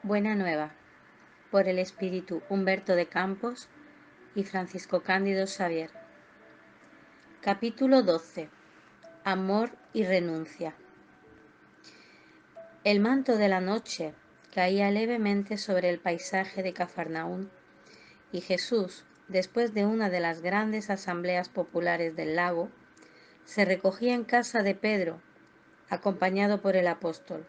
Buena Nueva, por el espíritu Humberto de Campos y Francisco Cándido Xavier. Capítulo 12. Amor y renuncia. El manto de la noche caía levemente sobre el paisaje de Cafarnaún, y Jesús, después de una de las grandes asambleas populares del lago, se recogía en casa de Pedro, acompañado por el apóstol.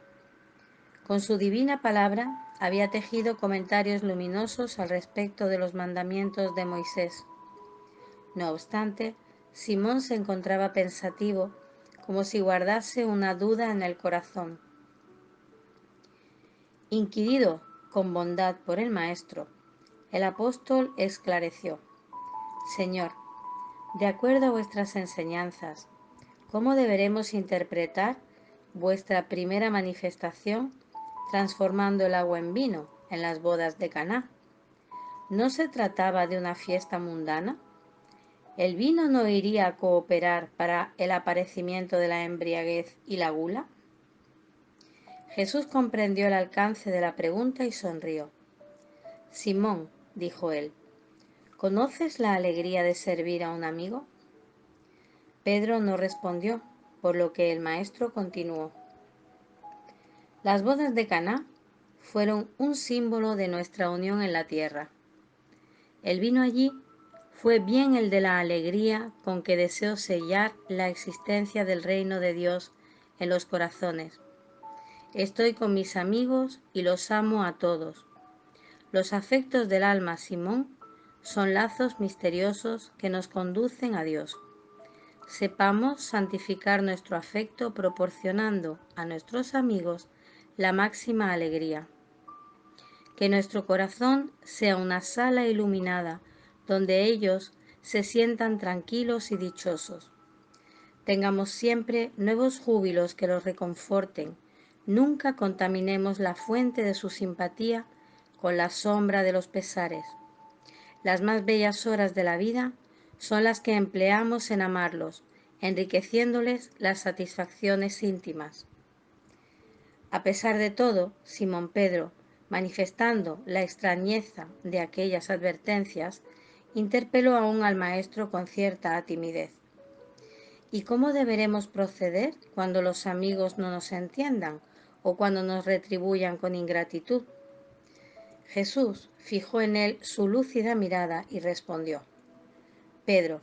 Con su divina palabra había tejido comentarios luminosos al respecto de los mandamientos de Moisés. No obstante, Simón se encontraba pensativo, como si guardase una duda en el corazón. Inquirido con bondad por el Maestro, el apóstol esclareció: Señor, de acuerdo a vuestras enseñanzas, ¿cómo deberemos interpretar vuestra primera manifestación transformando el agua en vino en las bodas de Caná? ¿No se trataba de una fiesta mundana? ¿El vino no iría a cooperar para el aparecimiento de la embriaguez y la gula? Jesús comprendió el alcance de la pregunta y sonrió. Simón, dijo él, ¿conoces la alegría de servir a un amigo? Pedro no respondió, por lo que el maestro continuó. Las bodas de Caná fueron un símbolo de nuestra unión en la tierra. El vino allí fue bien el de la alegría con que deseo sellar la existencia del reino de Dios en los corazones. Estoy con mis amigos y los amo a todos. Los afectos del alma, Simón, son lazos misteriosos que nos conducen a Dios. Sepamos santificar nuestro afecto proporcionando a nuestros amigos la máxima alegría. Que nuestro corazón sea una sala iluminada donde ellos se sientan tranquilos y dichosos. Tengamos siempre nuevos júbilos que los reconforten. Nunca contaminemos la fuente de su simpatía con la sombra de los pesares. Las más bellas horas de la vida son las que empleamos en amarlos, enriqueciéndoles las satisfacciones íntimas. A pesar de todo, Simón Pedro, manifestando la extrañeza de aquellas advertencias, interpeló aún al maestro con cierta timidez. ¿Y cómo deberemos proceder cuando los amigos no nos entiendan o cuando nos retribuyan con ingratitud? Jesús fijó en él su lúcida mirada y respondió: Pedro,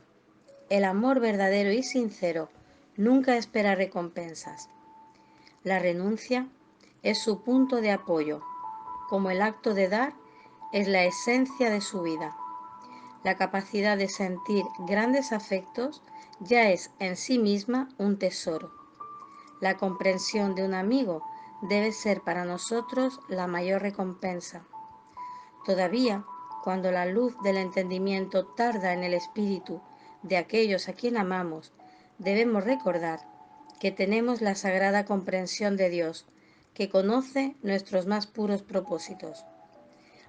el amor verdadero y sincero nunca espera recompensas. La renuncia es su punto de apoyo, como el acto de dar es la esencia de su vida. La capacidad de sentir grandes afectos ya es en sí misma un tesoro. La comprensión de un amigo debe ser para nosotros la mayor recompensa. Todavía, cuando la luz del entendimiento tarda en el espíritu de aquellos a quien amamos, debemos recordar que tenemos la sagrada comprensión de Dios, que conoce nuestros más puros propósitos.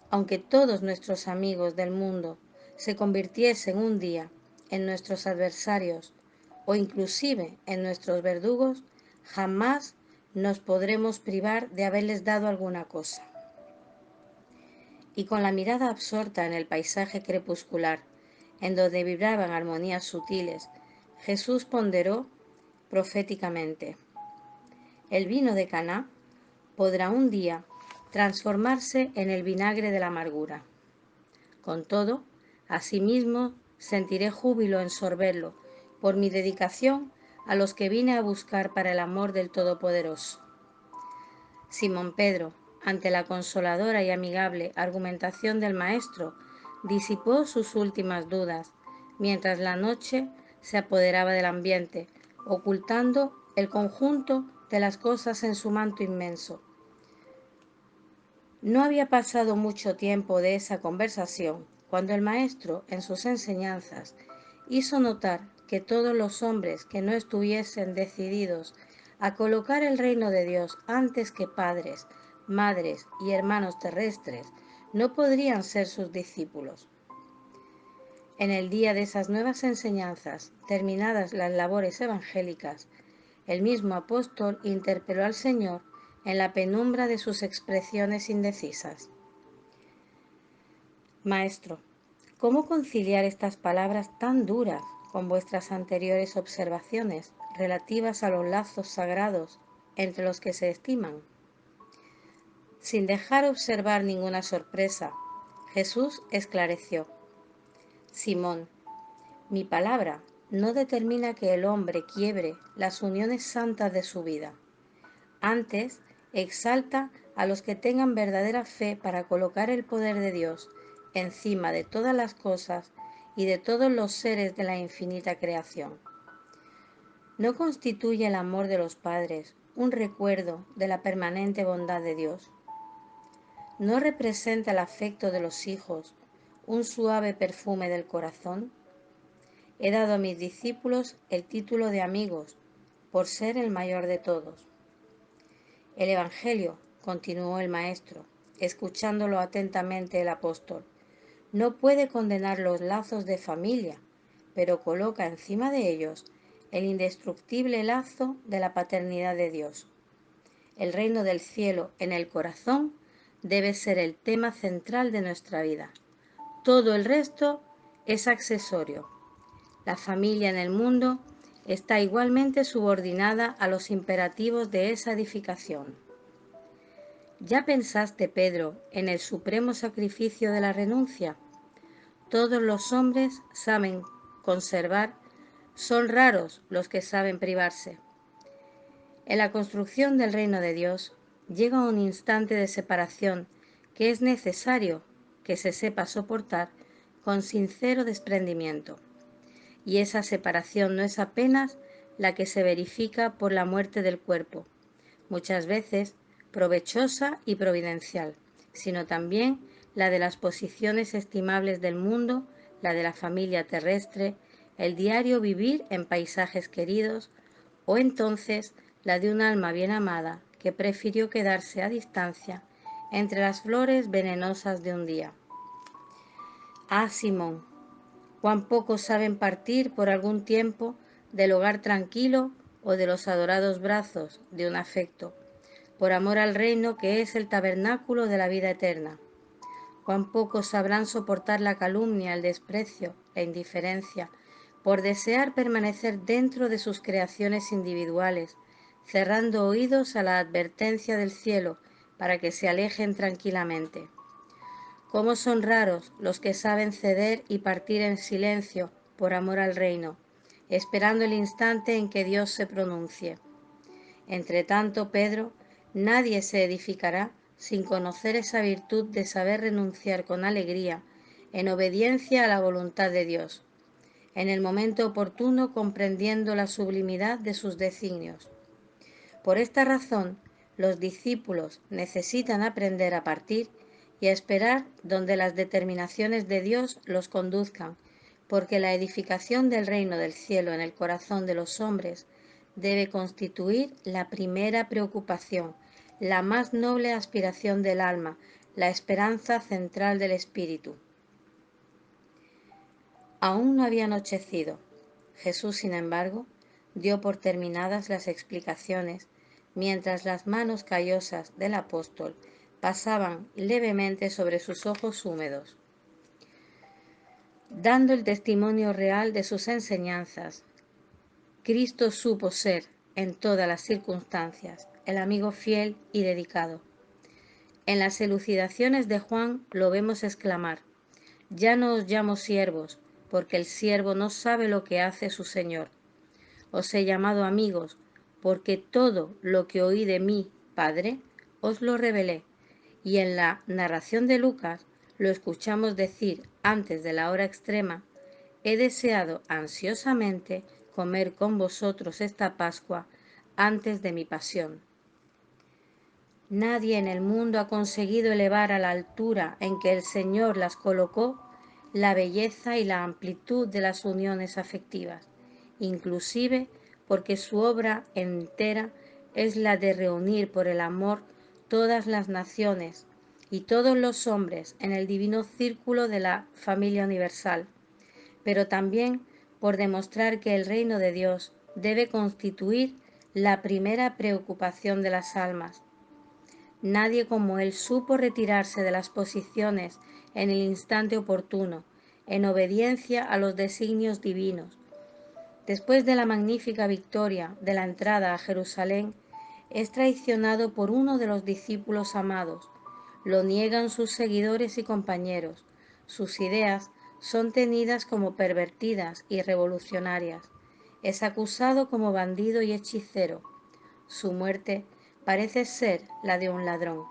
Aunque todos nuestros amigos del mundo se convirtiesen un día en nuestros adversarios o inclusive en nuestros verdugos, jamás nos podremos privar de haberles dado alguna cosa. Y con la mirada absorta en el paisaje crepuscular, en donde vibraban armonías sutiles, Jesús ponderó proféticamente: el vino de Caná podrá un día transformarse en el vinagre de la amargura. Con todo, asimismo sentiré júbilo en sorberlo por mi dedicación a los que vine a buscar para el amor del Todopoderoso. Simón Pedro, ante la consoladora y amigable argumentación del maestro, disipó sus últimas dudas, mientras la noche se apoderaba del ambiente, ocultando el conjunto de las cosas en su manto inmenso. No había pasado mucho tiempo de esa conversación cuando el maestro, en sus enseñanzas, hizo notar que todos los hombres que no estuviesen decididos a colocar el reino de Dios antes que padres, madres y hermanos terrestres no podrían ser sus discípulos. En el día de esas nuevas enseñanzas, terminadas las labores evangélicas, el mismo apóstol interpeló al Señor en la penumbra de sus expresiones indecisas. Maestro, ¿cómo conciliar estas palabras tan duras con vuestras anteriores observaciones relativas a los lazos sagrados entre los que se estiman? Sin dejar observar ninguna sorpresa, Jesús esclareció: Simón, mi palabra no determina que el hombre quiebre las uniones santas de su vida. Antes, exalta a los que tengan verdadera fe para colocar el poder de Dios encima de todas las cosas y de todos los seres de la infinita creación. ¿No constituye el amor de los padres un recuerdo de la permanente bondad de Dios? ¿No representa el afecto de los hijos un suave perfume del corazón? He dado a mis discípulos el título de amigos, por ser el mayor de todos. El Evangelio, continuó el Maestro, escuchándolo atentamente el apóstol, no puede condenar los lazos de familia, pero coloca encima de ellos el indestructible lazo de la paternidad de Dios. El reino del cielo en el corazón debe ser el tema central de nuestra vida. Todo el resto es accesorio. La familia en el mundo está igualmente subordinada a los imperativos de esa edificación. ¿Ya pensaste, Pedro, en el supremo sacrificio de la renuncia? Todos los hombres saben conservar, son raros los que saben privarse. En la construcción del reino de Dios llega un instante de separación que es necesario que se sepa soportar con sincero desprendimiento. Y esa separación no es apenas la que se verifica por la muerte del cuerpo, muchas veces provechosa y providencial, sino también la de las posiciones estimables del mundo, la de la familia terrestre, el diario vivir en paisajes queridos, o entonces la de un alma bien amada que prefirió quedarse a distancia entre las flores venenosas de un día. Ah, Simón, cuán pocos saben partir por algún tiempo del hogar tranquilo o de los adorados brazos de un afecto, por amor al reino que es el tabernáculo de la vida eterna. Cuán pocos sabrán soportar la calumnia, el desprecio, la indiferencia, por desear permanecer dentro de sus creaciones individuales, cerrando oídos a la advertencia del cielo para que se alejen tranquilamente. Cómo son raros los que saben ceder y partir en silencio por amor al reino, esperando el instante en que Dios se pronuncie. Entretanto, Pedro, nadie se edificará sin conocer esa virtud de saber renunciar con alegría, en obediencia a la voluntad de Dios, en el momento oportuno comprendiendo la sublimidad de sus designios. Por esta razón, los discípulos necesitan aprender a partir y a esperar donde las determinaciones de Dios los conduzcan, porque la edificación del reino del cielo en el corazón de los hombres debe constituir la primera preocupación, la más noble aspiración del alma, la esperanza central del espíritu. Aún no había anochecido. Jesús, sin embargo, dio por terminadas las explicaciones, mientras las manos callosas del apóstol pasaban levemente sobre sus ojos húmedos. Dando el testimonio real de sus enseñanzas, Cristo supo ser, en todas las circunstancias, el amigo fiel y dedicado. En las elucidaciones de Juan lo vemos exclamar: «Ya no os llamo siervos, porque el siervo no sabe lo que hace su Señor. Os he llamado amigos, porque todo lo que oí de mí, Padre, os lo revelé». Y en la narración de Lucas lo escuchamos decir antes de la hora extrema: «He deseado ansiosamente comer con vosotros esta Pascua antes de mi pasión». Nadie en el mundo ha conseguido elevar a la altura en que el Señor las colocó la belleza y la amplitud de las uniones afectivas, inclusive porque su obra entera es la de reunir por el amor todas las naciones y todos los hombres en el divino círculo de la familia universal, pero también por demostrar que el reino de Dios debe constituir la primera preocupación de las almas. Nadie como él supo retirarse de las posiciones en el instante oportuno, en obediencia a los designios divinos. Después de la magnífica victoria de la entrada a Jerusalén, es traicionado por uno de los discípulos amados. Lo niegan sus seguidores y compañeros. Sus ideas son tenidas como pervertidas y revolucionarias. Es acusado como bandido y hechicero. Su muerte parece ser la de un ladrón.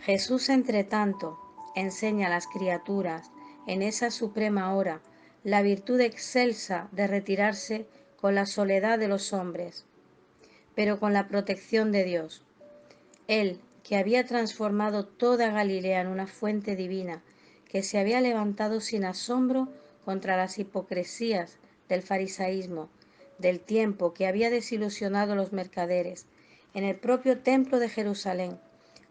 Jesús, entretanto, enseña a las criaturas, en esa suprema hora, la virtud excelsa de retirarse con la soledad de los hombres, pero con la protección de Dios. Él, que había transformado toda Galilea en una fuente divina, que se había levantado sin asombro contra las hipocresías del farisaísmo, del tiempo que había desilusionado a los mercaderes, en el propio templo de Jerusalén,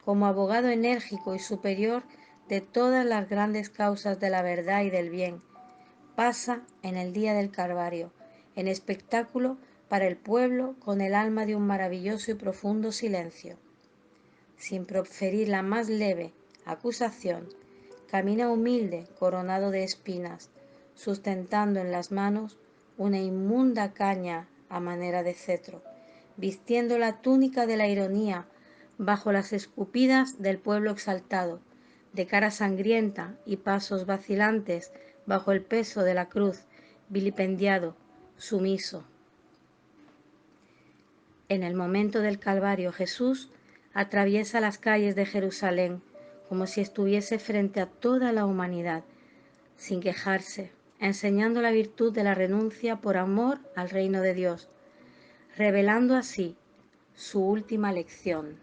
como abogado enérgico y superior de todas las grandes causas de la verdad y del bien, pasa en el día del Calvario, en espectáculo para el pueblo con el alma de un maravilloso y profundo silencio. Sin proferir la más leve acusación, camina humilde, coronado de espinas, sustentando en las manos una inmunda caña a manera de cetro, vistiendo la túnica de la ironía bajo las escupidas del pueblo exaltado, de cara sangrienta y pasos vacilantes bajo el peso de la cruz, vilipendiado, sumiso. En el momento del Calvario, Jesús atraviesa las calles de Jerusalén como si estuviese frente a toda la humanidad, sin quejarse, enseñando la virtud de la renuncia por amor al reino de Dios, revelando así su última lección.